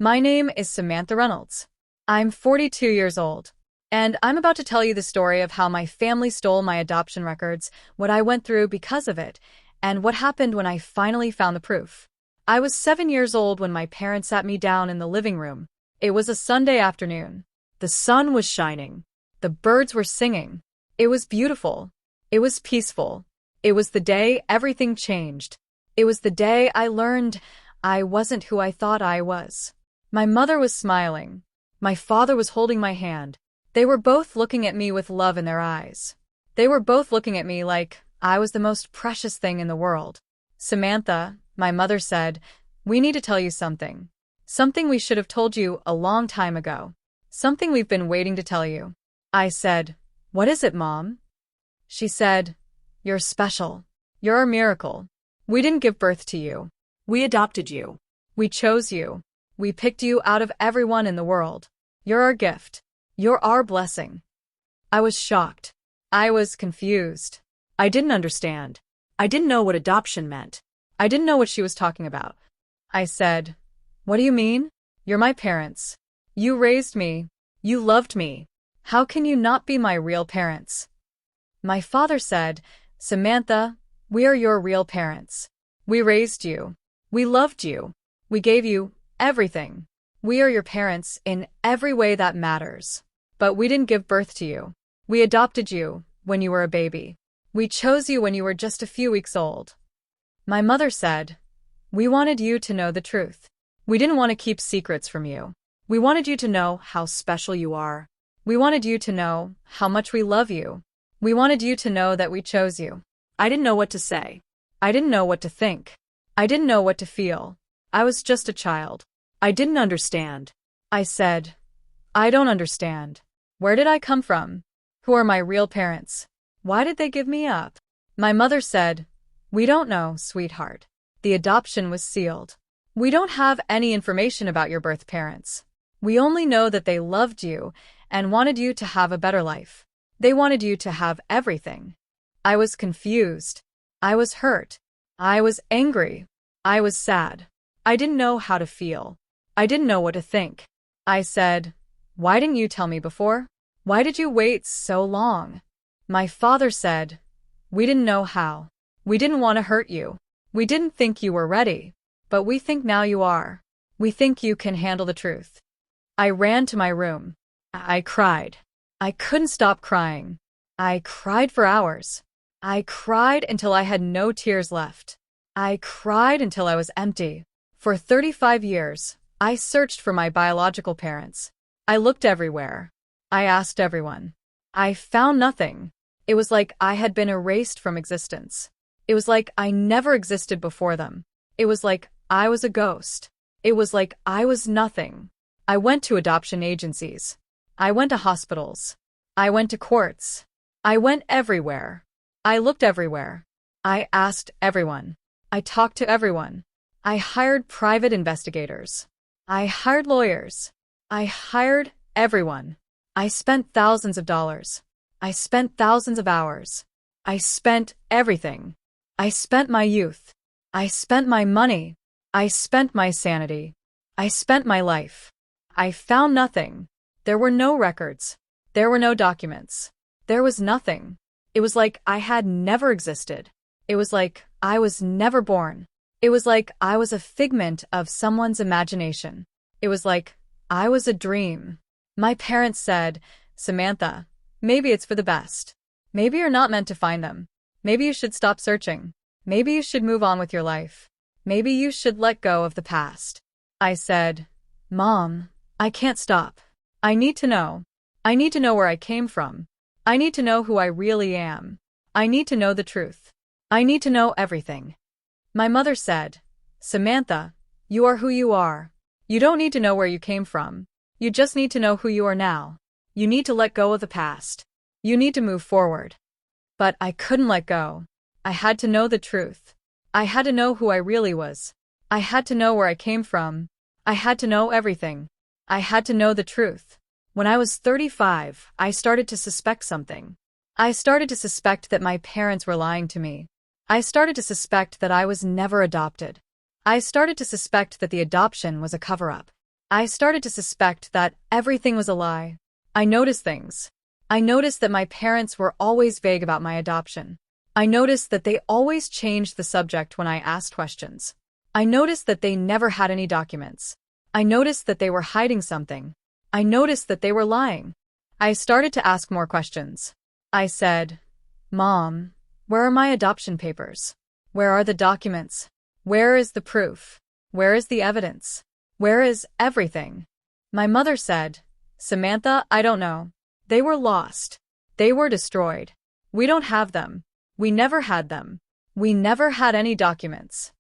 My name is Samantha Reynolds. I'm 42 years old, and I'm about to tell you the story of how my family stole my adoption records, what I went through because of it, and what happened when I finally found the proof. I was 7 years old when my parents sat me down in the living room. It was a Sunday afternoon. The sun was shining. The birds were singing. It was beautiful. It was peaceful. It was the day everything changed. It was the day I learned I wasn't who I thought I was. My mother was smiling. My father was holding my hand. They were both looking at me with love in their eyes. They were both looking at me like I was the most precious thing in the world. Samantha, my mother said, we need to tell you something. Something we should have told you a long time ago. Something we've been waiting to tell you. I said, what is it, Mom? She said, you're special. You're a miracle. We didn't give birth to you. We adopted you. We chose you. We picked you out of everyone in the world. You're our gift. You're our blessing. I was shocked. I was confused. I didn't understand. I didn't know what adoption meant. I didn't know what she was talking about. I said, what do you mean? You're my parents. You raised me. You loved me. How can you not be my real parents? My father said, Samantha, we are your real parents. We raised you. We loved you. We gave you everything. We are your parents in every way that matters. But we didn't give birth to you. We adopted you when you were a baby. We chose you when you were just a few weeks old. My mother said, we wanted you to know the truth. We didn't want to keep secrets from you. We wanted you to know how special you are. We wanted you to know how much we love you. We wanted you to know that we chose you. I didn't know what to say. I didn't know what to think. I didn't know what to feel. I was just a child. I didn't understand. I said, I don't understand. Where did I come from? Who are my real parents? Why did they give me up? My mother said, we don't know, sweetheart. The adoption was sealed. We don't have any information about your birth parents. We only know that they loved you and wanted you to have a better life. They wanted you to have everything. I was confused. I was hurt. I was angry. I was sad. I didn't know how to feel. I didn't know what to think. I said, why didn't you tell me before? Why did you wait so long? My father said, we didn't know how. We didn't want to hurt you. We didn't think you were ready. But we think now you are. We think you can handle the truth. I ran to my room. I cried. I couldn't stop crying. I cried for hours. I cried until I had no tears left. I cried until I was empty. For 35 years, I searched for my biological parents. I looked everywhere. I asked everyone. I found nothing. It was like I had been erased from existence. It was like I never existed before them. It was like I was a ghost. It was like I was nothing. I went to adoption agencies. I went to hospitals. I went to courts. I went everywhere. I looked everywhere. I asked everyone. I talked to everyone. I hired private investigators. I hired lawyers. I hired everyone. I spent thousands of dollars. I spent thousands of hours. I spent everything. I spent my youth. I spent my money. I spent my sanity. I spent my life. I found nothing. There were no records. There were no documents. There was nothing. It was like I had never existed. It was like I was never born. It was like I was a figment of someone's imagination. It was like I was a dream. My parents said, Samantha, maybe it's for the best. Maybe you're not meant to find them. Maybe you should stop searching. Maybe you should move on with your life. Maybe you should let go of the past. I said, Mom, I can't stop. I need to know. I need to know where I came from. I need to know who I really am. I need to know the truth. I need to know everything. My mother said, Samantha, you are who you are. You don't need to know where you came from. You just need to know who you are now. You need to let go of the past. You need to move forward. But I couldn't let go. I had to know the truth. I had to know who I really was. I had to know where I came from. I had to know everything. I had to know the truth. When I was 35, I started to suspect something. I started to suspect that my parents were lying to me. I started to suspect that I was never adopted. I started to suspect that the adoption was a cover-up. I started to suspect that everything was a lie. I noticed things. I noticed that my parents were always vague about my adoption. I noticed that they always changed the subject when I asked questions. I noticed that they never had any documents. I noticed that they were hiding something. I noticed that they were lying. I started to ask more questions. I said, "Mom, where are my adoption papers? Where are the documents? Where is the proof? Where is the evidence? Where is everything?" My mother said, "Samantha, I don't know. They were lost. They were destroyed. We don't have them. We never had them. We never had any documents."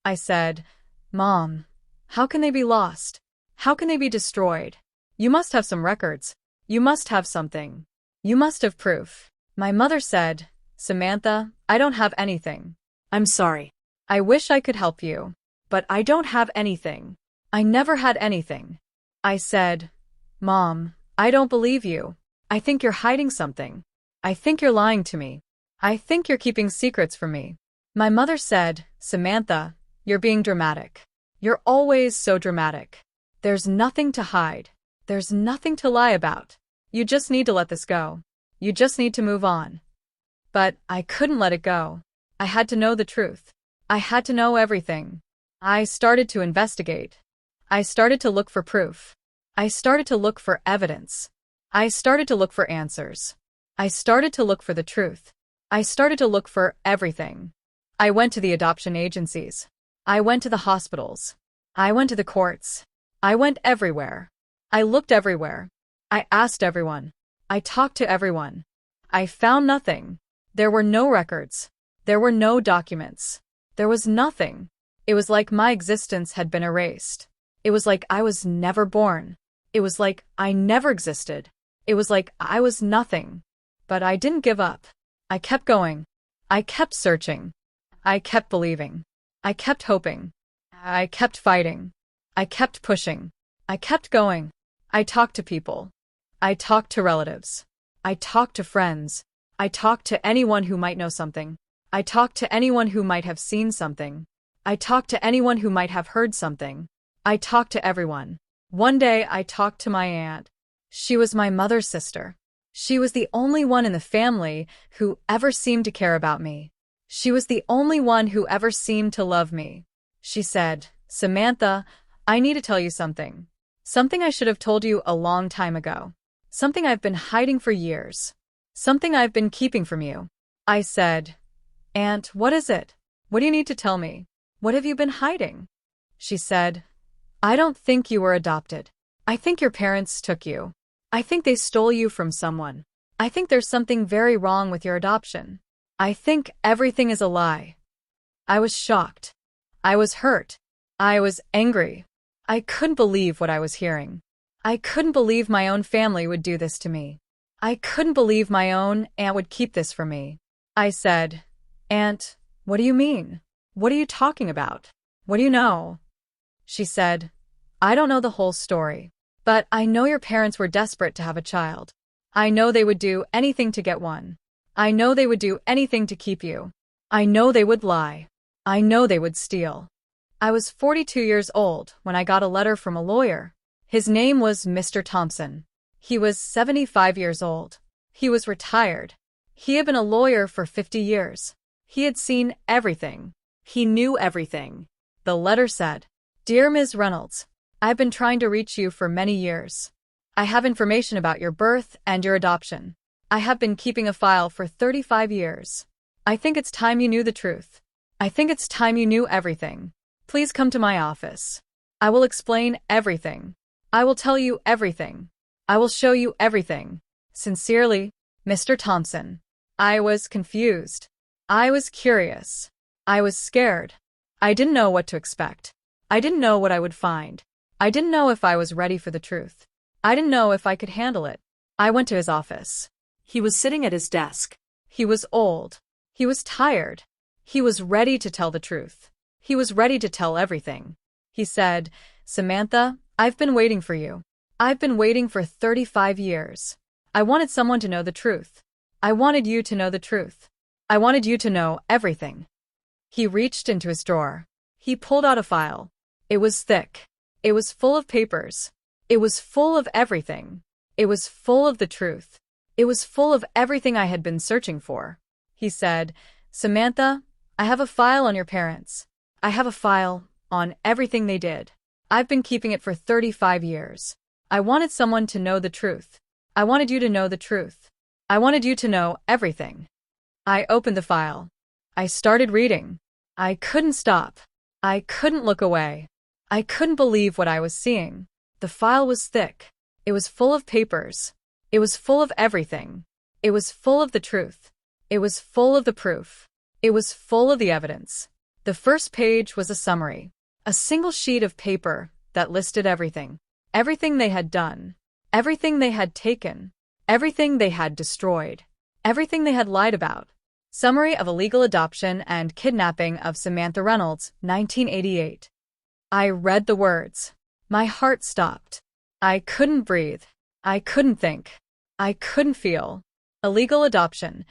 I said, "Mom, how can they be lost? How can they be destroyed? You must have some records. You must have something. You must have proof." My mother said, "Samantha, I don't have anything. I'm sorry. I wish I could help you, but I don't have anything. I never had anything." I said, "Mom, I don't believe you. I think you're hiding something. I think you're lying to me. I think you're keeping secrets from me." My mother said, "Samantha, you're being dramatic. You're always so dramatic. There's nothing to hide. There's nothing to lie about. You just need to let this go. You just need to move on." But I couldn't let it go. I had to know the truth. I had to know everything. I started to investigate. I started to look for proof. I started to look for evidence. I started to look for answers. I started to look for the truth. I started to look for everything. I went to the adoption agencies. I went to the hospitals. I went to the courts. I went everywhere. I looked everywhere. I asked everyone. I talked to everyone. I found nothing. There were no records. There were no documents. There was nothing. It was like my existence had been erased. It was like I was never born. It was like I never existed. It was like I was nothing. But I didn't give up. I kept going. I kept searching. I kept believing. I kept hoping. I kept fighting. I kept pushing. I kept going. I talked to people. I talked to relatives. I talked to friends. I talked to anyone who might know something. I talked to anyone who might have seen something. I talked to anyone who might have heard something. I talked to everyone. One day I talked to my aunt. She was my mother's sister. She was the only one in the family who ever seemed to care about me. She was the only one who ever seemed to love me. She said, "Samantha, I need to tell you something. Something I should have told you a long time ago. Something I've been hiding for years. Something I've been keeping from you." I said, "Aunt, what is it? What do you need to tell me? What have you been hiding?" She said, "I don't think you were adopted. I think your parents took you. I think they stole you from someone. I think there's something very wrong with your adoption. I think everything is a lie." I was shocked. I was hurt. I was angry. I couldn't believe what I was hearing. I couldn't believe my own family would do this to me. I couldn't believe my own aunt would keep this from me. I said, "Aunt, what do you mean? What are you talking about? What do you know?" She said, "I don't know the whole story, but I know your parents were desperate to have a child. I know they would do anything to get one. I know they would do anything to keep you. I know they would lie. I know they would steal." I was 42 years old when I got a letter from a lawyer. His name was Mr. Thompson. He was 75 years old. He was retired. He had been a lawyer for 50 years. He had seen everything. He knew everything. The letter said, "Dear Ms. Reynolds, I've been trying to reach you for many years. I have information about your birth and your adoption. I have been keeping a file for 35 years. I think it's time you knew the truth. I think it's time you knew everything. Please come to my office. I will explain everything. I will tell you everything. I will show you everything. Sincerely, Mr. Thompson." I was confused. I was curious. I was scared. I didn't know what to expect. I didn't know what I would find. I didn't know if I was ready for the truth. I didn't know if I could handle it. I went to his office. He was sitting at his desk. He was old. He was tired. He was ready to tell the truth. He was ready to tell everything. He said, "Samantha, I've been waiting for you. I've been waiting for 35 years. I wanted someone to know the truth. I wanted you to know the truth. I wanted you to know everything." He reached into his drawer. He pulled out a file. It was thick. It was full of papers. It was full of everything. It was full of the truth. It was full of everything I had been searching for. He said, "Samantha, I have a file on your parents. I have a file on everything they did. I've been keeping it for 35 years. I wanted someone to know the truth. I wanted you to know the truth. I wanted you to know everything." I opened the file. I started reading. I couldn't stop. I couldn't look away. I couldn't believe what I was seeing. The file was thick. It was full of papers. It was full of everything. It was full of the truth. It was full of the proof. It was full of the evidence. The first page was a summary. A single sheet of paper that listed everything. Everything they had done. Everything they had taken. Everything they had destroyed. Everything they had lied about. Summary of illegal adoption and kidnapping of Samantha Reynolds, 1988. I read the words. My heart stopped. I couldn't breathe. I couldn't think. I couldn't feel. Illegal adoption.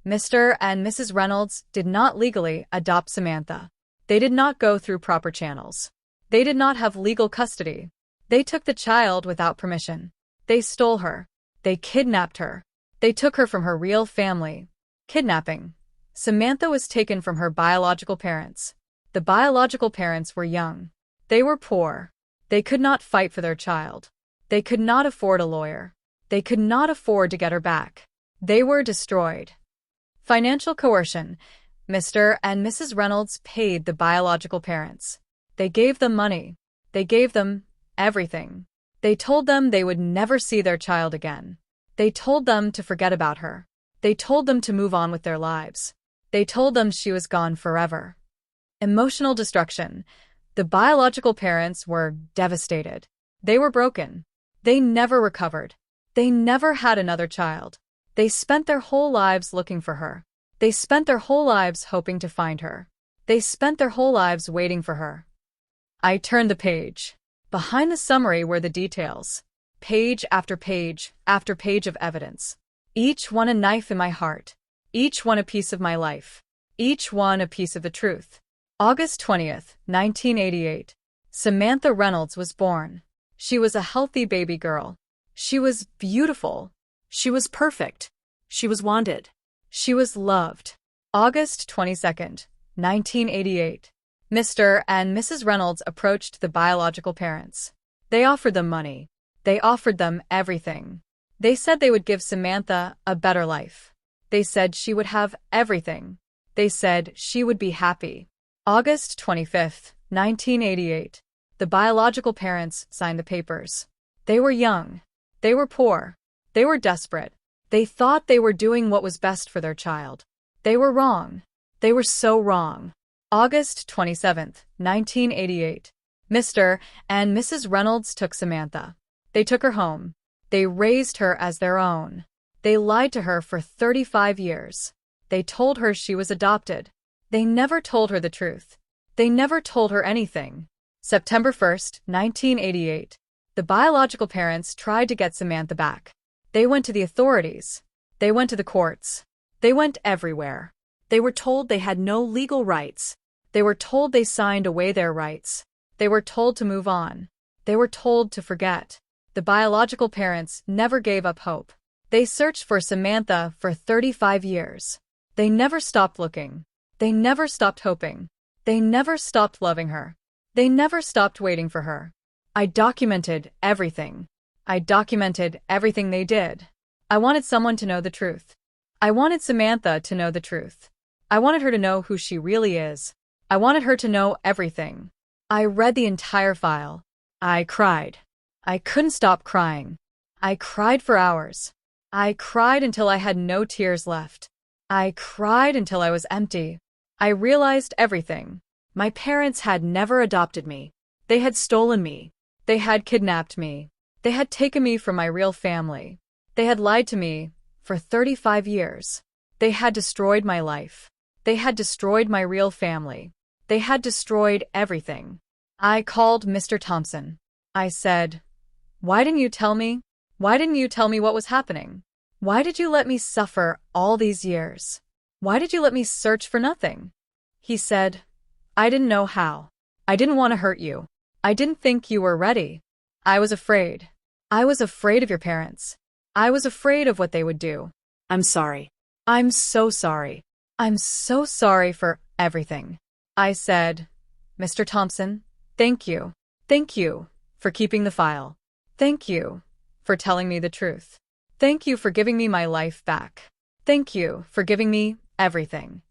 Mr. and Mrs. Reynolds did not legally adopt Samantha. They did not go through proper channels. They did not have legal custody. They took the child without permission. They stole her. They kidnapped her. They took her from her real family. Kidnapping. Samantha was taken from her biological parents. The biological parents were young. They were poor. They could not fight for their child. They could not afford a lawyer. They could not afford to get her back. They were destroyed. Financial coercion. Mr. and Mrs. Reynolds paid the biological parents. They gave them money. They gave them everything. They told them they would never see their child again. They told them to forget about her. They told them to move on with their lives. They told them she was gone forever. Emotional destruction. The biological parents were devastated. They were broken. They never recovered. They never had another child. They spent their whole lives looking for her. They spent their whole lives hoping to find her. They spent their whole lives waiting for her. I turned the page. Behind the summary were the details. Page after page after page of evidence. Each one a knife in my heart. Each one a piece of my life. Each one a piece of the truth. August 20th, 1988. Samantha Reynolds was born. She was a healthy baby girl. She was beautiful. She was perfect. She was wanted. She was loved. August 22nd, 1988. Mr. and Mrs. Reynolds approached the biological parents. They offered them money. They offered them everything. They said they would give Samantha a better life. They said she would have everything. They said she would be happy. August 25th, 1988. The biological parents signed the papers. They were young. They were poor. They were desperate. They thought they were doing what was best for their child. They were wrong. They were so wrong. August 27th, 1988. Mr. and Mrs. Reynolds took Samantha. They took her home. They raised her as their own. They lied to her for 35 years. They told her she was adopted. They never told her the truth. They never told her anything. September 1st, 1988. The biological parents tried to get Samantha back. They went to the authorities. They went to the courts. They went everywhere. They were told they had no legal rights. They were told they signed away their rights. They were told to move on. They were told to forget. The biological parents never gave up hope. They searched for Samantha for 35 years. They never stopped looking. They never stopped hoping. They never stopped loving her. They never stopped waiting for her. I documented everything. I documented everything they did. I wanted someone to know the truth. I wanted Samantha to know the truth. I wanted her to know who she really is. I wanted her to know everything. I read the entire file. I cried. I couldn't stop crying. I cried for hours. I cried until I had no tears left. I cried until I was empty. I realized everything. My parents had never adopted me. They had stolen me. They had kidnapped me. They had taken me from my real family. They had lied to me for 35 years. They had destroyed my life. They had destroyed my real family. They had destroyed everything. I called Mr. Thompson. I said, "Why didn't you tell me? Why didn't you tell me what was happening? Why did you let me suffer all these years? Why did you let me search for nothing?" He said, "I didn't know how. I didn't want to hurt you. I didn't think you were ready. I was afraid. I was afraid of your parents. I was afraid of what they would do. I'm sorry. I'm so sorry. I'm so sorry for everything. I said, Mr. Thompson, thank you. Thank you for keeping the file. Thank you for telling me the truth. Thank you for giving me my life back. Thank you for giving me everything.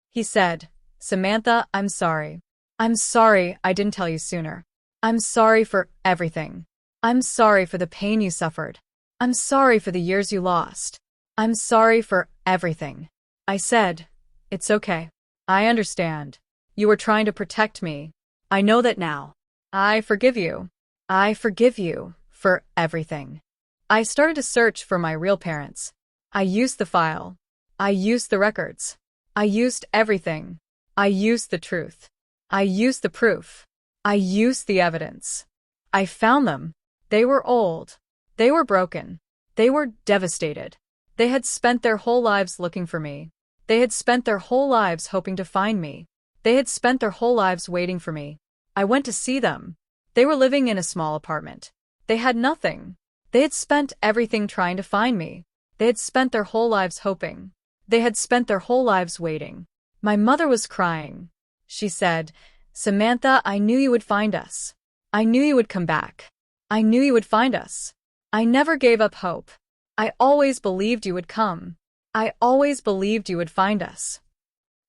He said, Samantha, I'm sorry. I'm sorry I didn't tell you sooner. I'm sorry for everything. I'm sorry for the pain you suffered. I'm sorry for the years you lost. I'm sorry for everything. I said, it's okay. I understand. You were trying to protect me. I know that now. I forgive you. I forgive you for everything. I started to search for my real parents. I used the file. I used the records. I used everything. I used the truth. I used the proof. I used the evidence. I found them. They were old. They were broken. They were devastated. They had spent their whole lives looking for me. They had spent their whole lives hoping to find me. They had spent their whole lives waiting for me. I went to see them. They were living in a small apartment. They had nothing. They had spent everything trying to find me. They had spent their whole lives hoping. They had spent their whole lives waiting. My mother was crying. She said, Samantha, I knew you would find us. I knew you would come back. I knew you would find us. I never gave up hope. I always believed you would come. I always believed you would find us.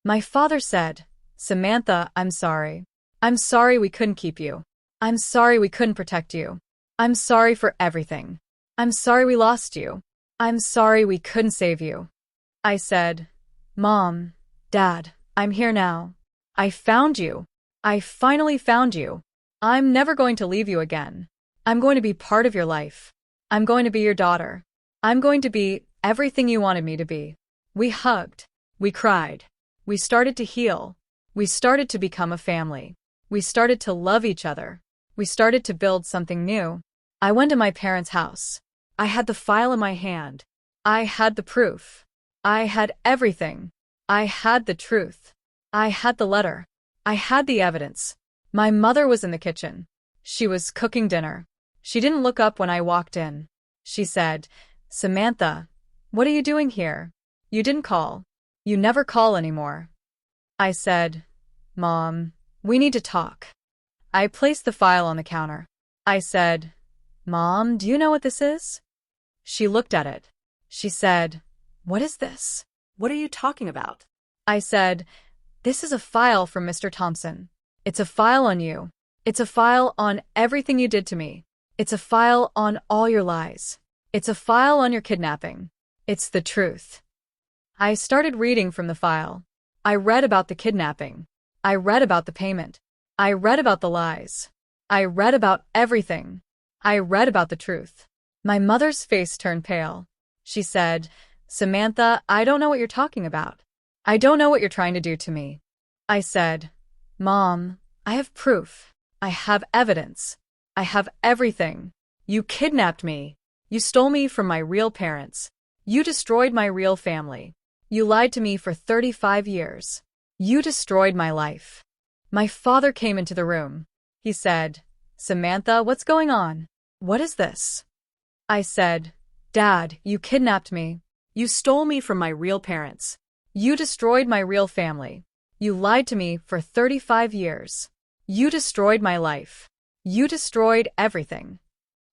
My father said, Samantha, I'm sorry. I'm sorry we couldn't keep you. I'm sorry we couldn't protect you. I'm sorry for everything. I'm sorry we lost you. I'm sorry we couldn't save you. I said, Mom, Dad, I'm here now. I found you. I finally found you. I'm never going to leave you again. I'm going to be part of your life. I'm going to be your daughter. I'm going to be everything you wanted me to be. We hugged. We cried. We started to heal. We started to become a family. We started to love each other. We started to build something new. I went to my parents' house. I had the file in my hand. I had the proof. I had everything. I had the truth. I had the letter. I had the evidence. My mother was in the kitchen. She was cooking dinner. She didn't look up when I walked in. She said, Samantha, what are you doing here? You didn't call. You never call anymore. I said, Mom, we need to talk. I placed the file on the counter. I said, Mom, do you know what this is? She looked at it. She said, What is this? What are you talking about? I said, This is a file from Mr. Thompson. It's a file on you. It's a file on everything you did to me. It's a file on all your lies. It's a file on your kidnapping. It's the truth. I started reading from the file. I read about the kidnapping. I read about the payment. I read about the lies. I read about everything. I read about the truth. My mother's face turned pale. She said, Samantha, I don't know what you're talking about. I don't know what you're trying to do to me. I said, Mom, I have proof. I have evidence. I have everything. You kidnapped me. You stole me from my real parents. You destroyed my real family. You lied to me for 35 years. You destroyed my life. My father came into the room. He said, Samantha, what's going on? What is this? I said, Dad, you kidnapped me. You stole me from my real parents. You destroyed my real family. You lied to me for 35 years. You destroyed my life. You destroyed everything.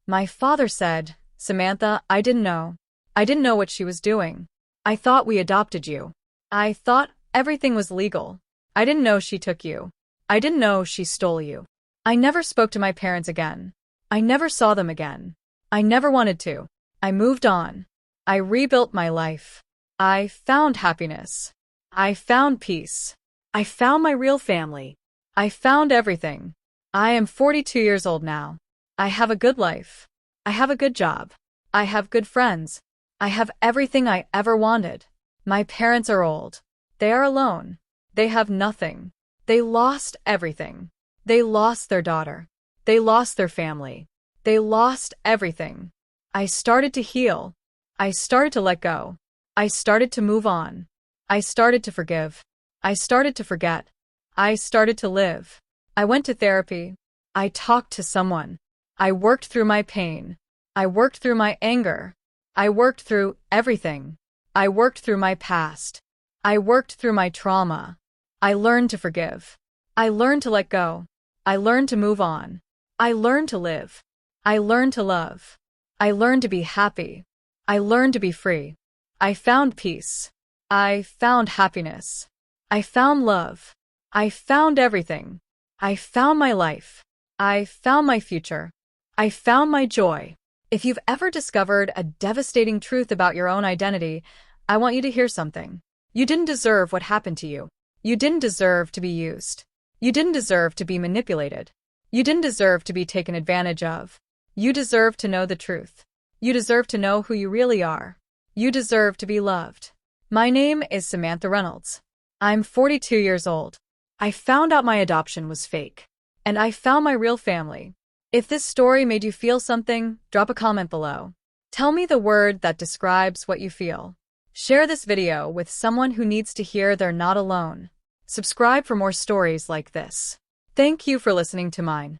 My father said, Samantha, I didn't know. I didn't know what she was doing. I thought we adopted you. I thought everything was legal. I didn't know she took you. I didn't know she stole you. I never spoke to my parents again. I never saw them again. I never wanted to. I moved on. I rebuilt my life. I found happiness. I found peace. I found my real family. I found everything. I am 42 years old now. I have a good life. I have a good job. I have good friends. I have everything I ever wanted. My parents are old. They are alone. They have nothing. They lost everything. They lost their daughter. They lost their family. They lost everything. I started to heal. I started to let go. I started to move on. I started to forgive. I started to forget. I started to live. I went to therapy. I talked to someone. I worked through my pain. I worked through my anger. I worked through everything. I worked through my past. I worked through my trauma. I learned to forgive. I learned to let go. I learned to move on. I learned to live. I learned to love. I learned to be happy. I learned to be free. I found peace. I found happiness. I found love. I found everything. I found my life. I found my future. I found my joy. If you've ever discovered a devastating truth about your own identity, I want you to hear something. You didn't deserve what happened to you. You didn't deserve to be used. You didn't deserve to be manipulated. You didn't deserve to be taken advantage of. You deserve to know the truth. You deserve to know who you really are. You deserve to be loved. My name is Samantha Reynolds. I'm 42 years old. I found out my adoption was fake. And I found my real family. If this story made you feel something, drop a comment below. Tell me the word that describes what you feel. Share this video with someone who needs to hear they're not alone. Subscribe for more stories like this. Thank you for listening to mine.